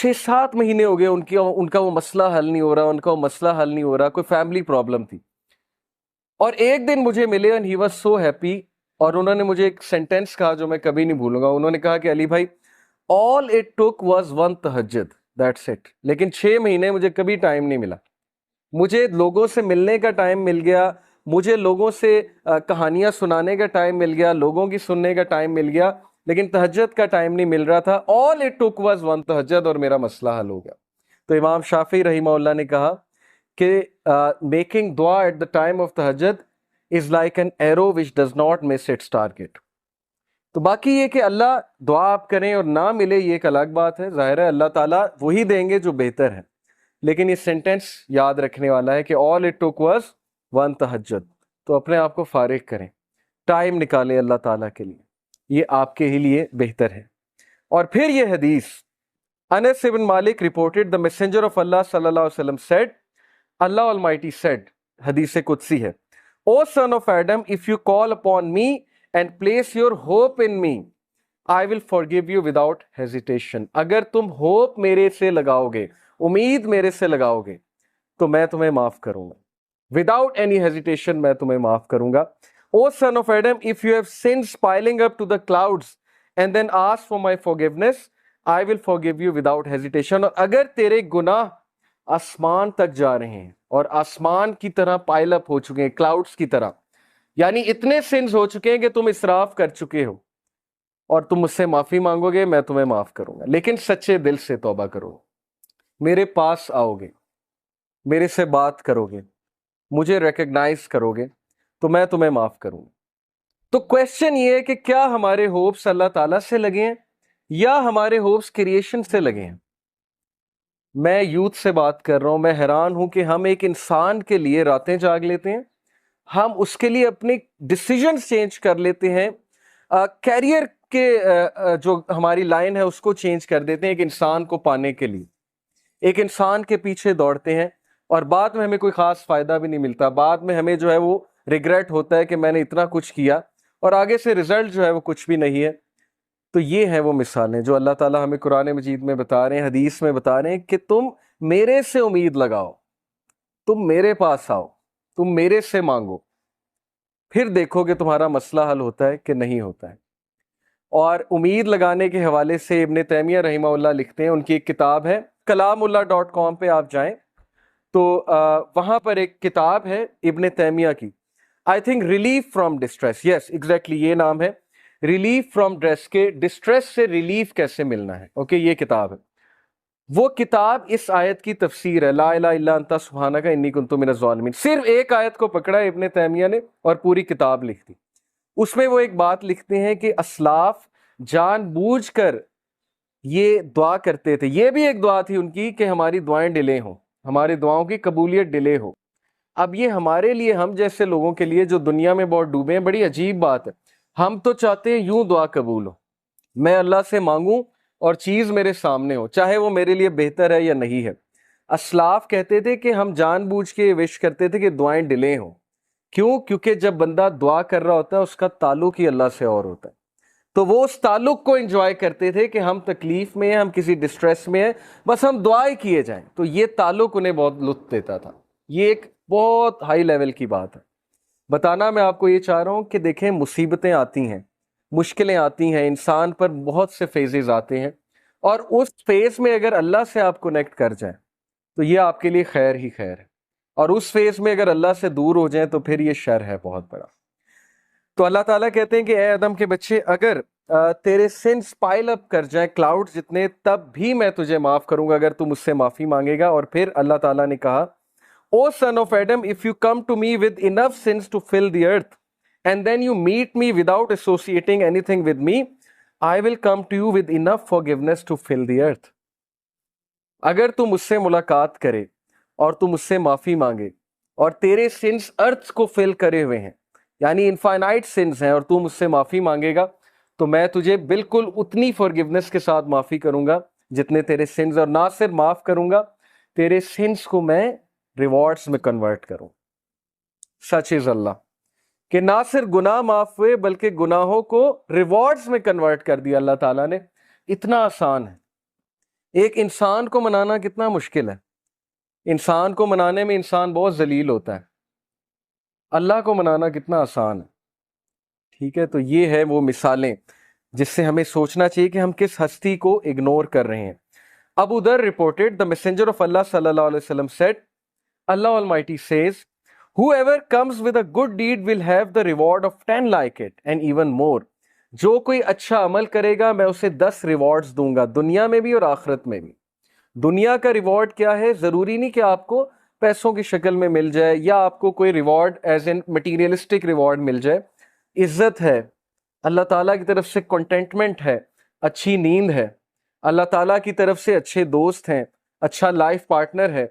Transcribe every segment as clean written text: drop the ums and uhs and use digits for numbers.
6-7 مہینے ہو گئے ان کا وہ مسئلہ حل نہیں ہو رہا، ان کا وہ مسئلہ حل نہیں ہو رہا، کوئی فیملی پرابلم تھی. اور ایک دن مجھے ملے and he was so happy، اور انہوں نے مجھے ایک سینٹینس کہا جو میں کبھی نہیں بھولوں گا. انہوں نے کہا کہ علی بھائی all it took was one تہجد، that's it. لیکن 6 مہینے مجھے کبھی ٹائم نہیں ملا. مجھے لوگوں سے ملنے کا ٹائم مل گیا، مجھے لوگوں سے کہانیاں سنانے کا ٹائم مل گیا، لوگوں کی سننے کا ٹائم مل گیا، لیکن تہجد کا ٹائم نہیں مل رہا تھا. all it took was one تہجد، اور میرا مسئلہ حل ہو گیا. تو امام شافعی رحمہ اللہ نے کہا کہ میکنگ دعا ایٹ دا ٹائم آف تہجد is like an arrow which does not miss its target. تو باقی یہ کہ اللہ دعا آپ کریں اور نہ ملے یہ ایک الگ بات ہے، ظاہر ہے اللہ تعالیٰ وہی دیں گے جو بہتر ہے. لیکن یہ سینٹینس یاد رکھنے والا ہے کہ all it took was one تہجد. تو اپنے آپ کو فارغ کریں، ٹائم نکالیں اللہ تعالیٰ کے لیے، یہ آپ کے ہی لیے بہتر ہے. اور پھر یہ حدیث انس بن مالک reported the messenger of Allah صلی اللہ علیہ وسلم said، Allah Almighty said، حدیث قدسی ہے، O son of Adam, if you call upon me and place your hope in me, I will forgive you without hesitation. اگر تم ہوپ میرے سے لگاؤ گے، امید میرے سے لگاؤ گے، تو میں تمہیں معاف کروں گا. Without any hesitation میں تمہیں معاف کروں گا. O son of Adam, if you have sins piling up to the clouds and then ask for my forgiveness, I will forgive you without hesitation. اور اگر تیرے گناہ آسمان تک جا رہے ہیں اور آسمان کی طرح پائل اپ ہو چکے ہیں، کلاؤڈز کی طرح، یعنی اتنے سنز ہو چکے ہیں کہ تم اسراف کر چکے ہو، اور تم مجھ سے معافی مانگو گے، میں تمہیں معاف کروں گا. لیکن سچے دل سے توبہ کرو، میرے پاس آؤ گے، میرے سے بات کرو گے، مجھے ریکگنائز کرو گے، تو میں تمہیں معاف کروں گا. تو کویسچن یہ ہے کہ کیا ہمارے ہوپس اللہ تعالیٰ سے لگے ہیں یا ہمارے ہوپس کریشن سے لگے ہیں؟ میں یوتھ سے بات کر رہا ہوں، میں حیران ہوں کہ ہم ایک انسان کے لیے راتیں جاگ لیتے ہیں، ہم اس کے لیے اپنے ڈیسیجنز چینج کر لیتے ہیں، کیریئر کے جو ہماری لائن ہے اس کو چینج کر دیتے ہیں ایک انسان کو پانے کے لیے، ایک انسان کے پیچھے دوڑتے ہیں، اور بعد میں ہمیں کوئی خاص فائدہ بھی نہیں ملتا. بعد میں ہمیں جو ہے وہ ریگریٹ ہوتا ہے کہ میں نے اتنا کچھ کیا اور آگے سے رزلٹ جو ہے وہ کچھ بھی نہیں ہے. تو یہ ہیں وہ مثالیں جو اللہ تعالیٰ ہمیں قرآن مجید میں بتا رہے ہیں، حدیث میں بتا رہے ہیں کہ تم میرے سے امید لگاؤ، تم میرے پاس آؤ، تم میرے سے مانگو، پھر دیکھو کہ تمہارا مسئلہ حل ہوتا ہے کہ نہیں ہوتا ہے. اور امید لگانے کے حوالے سے ابن تیمیہ رحمہ اللہ لکھتے ہیں، ان کی ایک کتاب ہے kalamullah.com پہ آپ جائیں تو وہاں پر ایک کتاب ہے ابن تیمیہ کی، I think relief from distress, yes exactly یہ نام ہے، ریلیف فرام ڈسٹریس، کے ڈسٹریس سے ریلیف کیسے ملنا ہے. اوکے یہ کتاب ہے. وہ کتاب اس آیت کی تفسیر ہے، لا الہ الا انت سبحانک انی کنت من الظالمین. صرف ایک آیت کو پکڑا ابن تیمیہ نے اور پوری کتاب لکھ دی. اس میں وہ ایک بات لکھتے ہیں کہ اسلاف جان بوجھ کر یہ دعا کرتے تھے، یہ بھی ایک دعا تھی ان کی کہ ہماری دعائیں ڈیلے ہوں، ہماری دعاؤں کی قبولیت ڈیلے ہو. اب یہ ہمارے لیے، ہم جیسے لوگوں کے لیے جو دنیا میں بہت ڈوبے ہیں، بڑی عجیب بات ہے. ہم تو چاہتے ہیں یوں دعا قبول ہو، میں اللہ سے مانگوں اور چیز میرے سامنے ہو، چاہے وہ میرے لیے بہتر ہے یا نہیں ہے. اسلاف کہتے تھے کہ ہم جان بوجھ کے وش کرتے تھے کہ دعائیں ڈیلے ہوں. کیوں؟ کیونکہ جب بندہ دعا کر رہا ہوتا ہے اس کا تعلق ہی اللہ سے اور ہوتا ہے. تو وہ اس تعلق کو انجوائے کرتے تھے کہ ہم تکلیف میں ہیں، ہم کسی ڈسٹریس میں ہیں، بس ہم دعائیں کیے جائیں. تو یہ تعلق انہیں بہت لطف دیتا تھا. یہ ایک بہت ہائی لیول کی بات ہے. بتانا میں آپ کو یہ چاہ رہا ہوں کہ دیکھیں مصیبتیں آتی ہیں، مشکلیں آتی ہیں، انسان پر بہت سے فیزز آتے ہیں، اور اس فیز میں اگر اللہ سے آپ کنیکٹ کر جائیں تو یہ آپ کے لیے خیر ہی خیر ہے، اور اس فیز میں اگر اللہ سے دور ہو جائیں تو پھر یہ شر ہے بہت بڑا. تو اللہ تعالیٰ کہتے ہیں کہ اے آدم کے بچے، اگر تیرے سنس پائل اپ کر جائیں کلاؤڈ جتنے، تب بھی میں تجھے معاف کروں گا اگر تم مجھ سے معافی مانگے گا. اور پھر اللہ تعالیٰ نے کہا O son of Adam, if you come to me with enough sins to fill the earth, and then you meet me without associating anything with me, I will come to you with enough forgiveness to fill the earth. اگر تم مجھ سے ملاقات کرے اور تم مجھ سے معافی مانگے اور تیرے سنس ارتھ کو فل کرے ہوئے ہیں، یعنی انفائنائٹ سنس ہیں، اور تم مجھ سے معافی مانگے گا تو میں تجھے بالکل اتنی فارگیونس کے ساتھ معافی کروں گا جتنے تیرے سنس، اور نہ صرف معاف کروں گا، تیرے سنس کو میں ریوارڈز میں کنورٹ کروں. سچ از اللہ کہ نہ صرف گناہ معاف ہوئے بلکہ گناہوں کو ریوارڈز میں کنورٹ کر دیا اللہ تعالیٰ نے. اتنا آسان ہے. ایک انسان کو منانا کتنا مشکل ہے، انسان کو منانے میں انسان بہت ذلیل ہوتا ہے، اللہ کو منانا کتنا آسان ہے. ٹھیک ہے، تو یہ ہے وہ مثالیں جس سے ہمیں سوچنا چاہیے کہ ہم کس ہستی کو اگنور کر رہے ہیں. ابو ذر reported, the messenger of Allah sallallahu alaihi wasallam said, Allah Almighty says, whoever comes with a good deed will have the reward of 10 like it and even more. جو کوئی اچھا عمل کرے گا میں اسے 10 ریوارڈز دوں گا، دنیا میں بھی اور آخرت میں بھی. دنیا کا ریوارڈ کیا ہے؟ ضروری نہیں کہ آپ کو پیسوں کی شکل میں مل جائے یا آپ کو کوئی reward as an materialistic reward مل جائے. عزت ہے، اللہ تعالیٰ کی طرف سے کنٹینٹمنٹ ہے، اچھی نیند ہے، اللہ تعالیٰ کی طرف سے اچھے دوست ہیں، اچھا لائف پارٹنر ہے،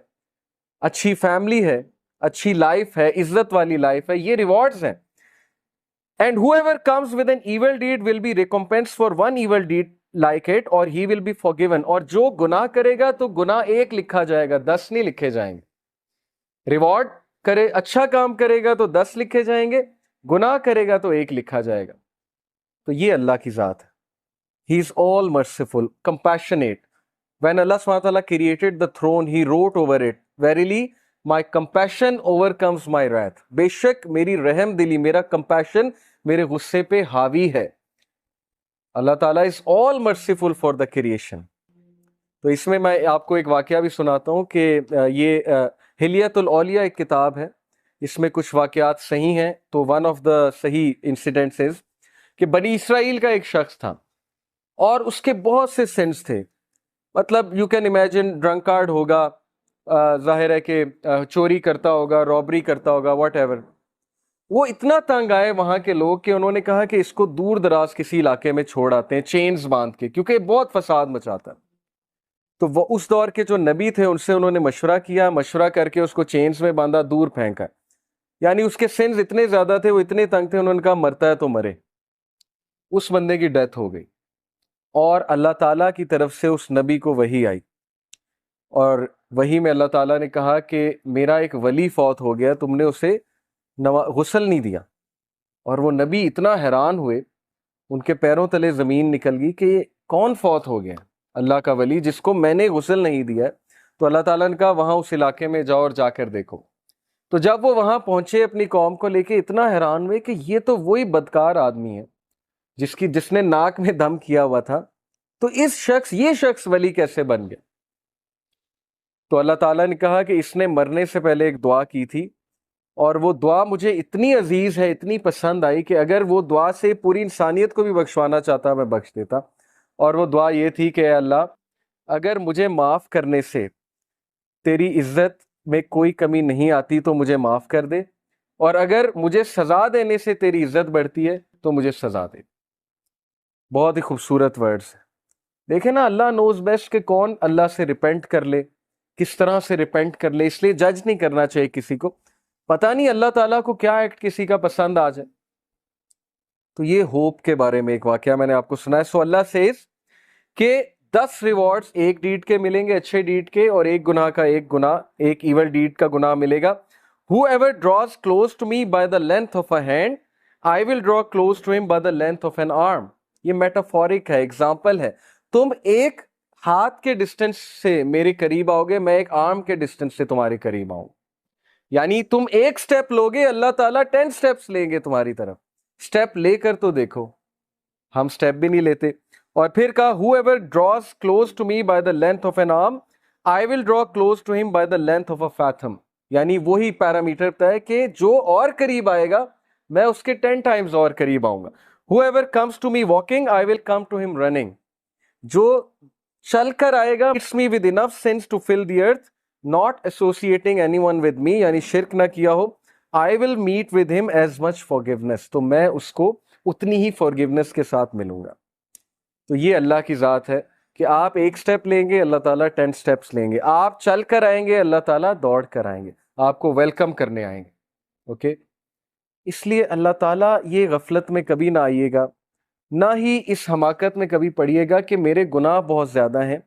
اچھی فیملی ہے، اچھی لائف ہے، عزت والی لائف ہے، یہ ریوارڈز ہیں. And whoever comes with an evil deed will be recompensed for one evil deed like it or he will be forgiven. اور جو گناہ کرے گا تو گناہ ایک لکھا جائے گا، 10 نہیں لکھے جائیں گے. ریوارڈ کرے، اچھا کام کرے گا تو 10 لکھے جائیں گے، گناہ کرے گا تو ایک لکھا جائے گا. تو یہ اللہ کی ذات ہے. He is all merciful, compassionate. When Allah SWT created the throne, He wrote over it, Verily, my compassion overcomes my wrath. بے شک میری رحم دلی، میرا compassion میرے غصے پہ حاوی ہے. اللہ تعالیٰ is all merciful for the creation. تو اس میں آپ کو ایک واقعہ بھی سناتا ہوں کہ یہ حلیت الاولیاء ایک کتاب ہے، اس میں کچھ واقعات صحیح ہیں. تو ون آف دا صحیح انسیڈنٹس کہ بنی اسرائیل کا ایک شخص تھا اور اس کے بہت سے سینس تھے. مطلب یو کین امیجن ڈرنکارڈ ہوگا، ظاہر ہے کہ چوری کرتا ہوگا، رابری کرتا ہوگا، واٹ ایور. وہ اتنا تنگ آئے وہاں کے لوگ کہ انہوں نے کہا کہ اس کو دور دراز کسی علاقے میں چھوڑ آتے ہیں چینز باندھ کے، کیونکہ بہت فساد مچاتا ہے. تو وہ اس دور کے جو نبی تھے ان سے انہوں نے مشورہ کیا، مشورہ کر کے اس کو چینز میں باندھا، دور پھینکا. یعنی اس کے سینس اتنے زیادہ تھے، وہ اتنے تنگ تھے، انہوں نے کہا مرتا ہے تو مرے. اس بندے کی ڈیتھ ہو گئی اور اللہ تعالیٰ کی طرف سے اس نبی کو وحی آئی، اور وحی میں اللہ تعالیٰ نے کہا کہ میرا ایک ولی فوت ہو گیا، تم نے اسے غسل نہیں دیا. اور وہ نبی اتنا حیران ہوئے، ان کے پیروں تلے زمین نکل گئی کہ یہ کون فوت ہو گیا؟ اللہ کا ولی جس کو میں نے غسل نہیں دیا. تو اللہ تعالیٰ نے کہا وہاں اس علاقے میں جاؤ اور جا کر دیکھو. تو جب وہ وہاں پہنچے اپنی قوم کو لے کے، اتنا حیران ہوئے کہ یہ تو وہی بدکار آدمی ہے جس نے ناک میں دم کیا ہوا تھا، تو یہ شخص ولی کیسے بن گیا؟ تو اللہ تعالیٰ نے کہا کہ اس نے مرنے سے پہلے ایک دعا کی تھی، اور وہ دعا مجھے اتنی عزیز ہے، اتنی پسند آئی کہ اگر وہ دعا سے پوری انسانیت کو بھی بخشوانا چاہتا میں بخش دیتا. اور وہ دعا یہ تھی کہ اے اللہ، اگر مجھے معاف کرنے سے تیری عزت میں کوئی کمی نہیں آتی تو مجھے معاف کر دے، اور اگر مجھے سزا دینے سے تیری عزت بڑھتی ہے تو مجھے سزا دے. بہت ہی خوبصورت ورڈز ہیں. دیکھیں نا، اللہ نوز بیسٹ کہ کون اللہ سے ریپینٹ کر لے، کس طرح سے ریپینٹ کر لے. اس لیے جج نہیں کرنا چاہیے کسی کو، پتہ نہیں اللہ تعالیٰ کو کیا ایکٹ کسی کا پسند آ جائے. تو یہ ہوپ کے بارے میں ایک واقعہ میں نے آپ کو سنایا. سو اللہ سیز کہ 10 ریوارڈز ایک ڈیڈ کے ملیں گے، اچھے ڈیڈ کے، اور ایک گناہ کا ایک گناہ، ایک ایول ڈیڈ کا گناہ ملے گا. Whoever draws close to me by the length of a hand, I will draw close to him by the length of an arm. یہ میٹافورک ہے، ایگزامپل ہے. تم ایک ہاتھ کے ڈسٹنس سے میرے قریب آؤ گے، میں ایک آرم کے ڈسٹنس سے تمہارے قریب آؤں. یعنی تم ایک سٹیپ لوگے، اللہ تعالیٰ 10 سٹیپس لیں گے تمہاری طرف. سٹیپ لے کر تو دیکھو، ہم سٹیپ بھی نہیں لیتے. اور پھر کہا whoever draws close to me by the length of an arm, I will draw close to him by the length of a fathom. یعنی وہی پیرامیٹر ہے کہ جو اور قریب آئے گا میں اس کے 10 ٹائمز اور قریب آؤں گا. whoever comes to me walking, I will come to him running. جو چل کر آئے گا it's me with enough sense to fill the earth, not associating anyone with me, یعنی شرک نہ کیا ہو. I will meet with him as much forgiveness. تو میں اس کو اتنی ہی forgiveness کے ساتھ ملوں گا. تو یہ اللہ کی ذات ہے کہ آپ ایک سٹیپ لیں گے، اللہ تعالیٰ 10 سٹیپس لیں گے. آپ چل کر آئیں گے، اللہ تعالیٰ دوڑ کر آئیں گے، آپ کو ویلکم کرنے آئیں گے. اوکے، اس لیے اللہ تعالیٰ یہ غفلت میں کبھی نہ آئیے گا، نہ ہی اس حماقت میں کبھی پڑیے گا کہ میرے گناہ بہت زیادہ ہیں،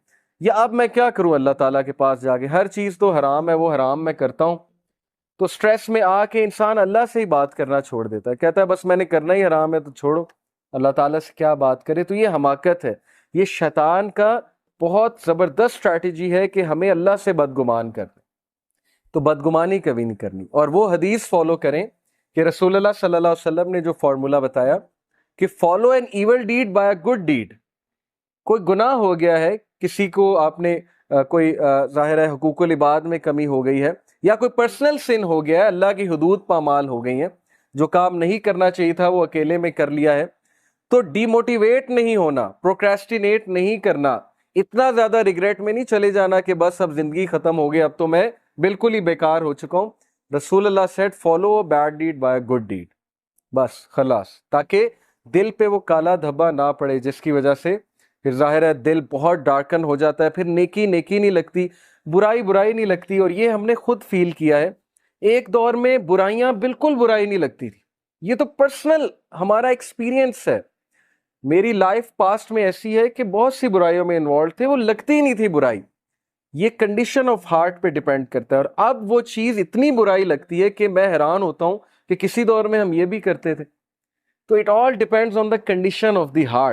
یا اب میں کیا کروں اللہ تعالیٰ کے پاس جا کے، ہر چیز تو حرام ہے، وہ حرام میں کرتا ہوں. تو سٹریس میں آ کے انسان اللہ سے ہی بات کرنا چھوڑ دیتا ہے، کہتا ہے بس میں نے کرنا ہی حرام ہے تو چھوڑو، اللہ تعالیٰ سے کیا بات کرے. تو یہ حماقت ہے، یہ شیطان کا بہت زبردست اسٹریٹجی ہے کہ ہمیں اللہ سے بدگمان کرنا، تو بدگمانی کبھی نہیں کرنی، اور وہ حدیث فالو کریں کہ رسول اللہ صلی اللہ علیہ وسلم نے جو فارمولا بتایا کہ follow an evil deed by a good deed. کوئی گناہ ہو گیا ہے، کسی کو آپ نے کوئی ظاہر ہے حقوق العباد میں کمی ہو گئی ہے، یا کوئی پرسنل سن ہو گیا ہے، اللہ کی حدود پامال ہو گئی ہیں، جو کام نہیں کرنا چاہیے تھا وہ اکیلے میں کر لیا ہے، تو ڈی موٹیویٹ نہیں ہونا، پروکریسٹینیٹ نہیں کرنا، اتنا زیادہ ریگریٹ میں نہیں چلے جانا کہ بس اب زندگی ختم ہو گئی، اب تو میں بالکل ہی بیکار ہو چکا ہوں. رسول اللہ said follow bad deed by good deed, بس خلاص، تاکہ دل پہ وہ کالا دھبا نہ پڑے جس کی وجہ سے پھر ظاہر ہے دل بہت ڈارکن ہو جاتا ہے، پھر نیکی نیکی نہیں لگتی، برائی برائی نہیں لگتی. اور یہ ہم نے خود فیل کیا ہے، ایک دور میں برائیاں بالکل برائی نہیں لگتی تھی، یہ تو پرسنل ہمارا ایکسپیرینس ہے. میری لائف پاسٹ میں ایسی ہے کہ بہت سی برائیوں میں انوالو تھے، وہ لگتی ہی نہیں تھی برائی. یہ کنڈیشن آف ہارٹ پہ ڈیپینڈ کرتا ہے، اور اب وہ چیز اتنی برائی لگتی ہے کہ میں حیران ہوتا ہوں کہ کسی دور میں ہم یہ بھی کرتے تھے. تو it all depends on the condition of the heart.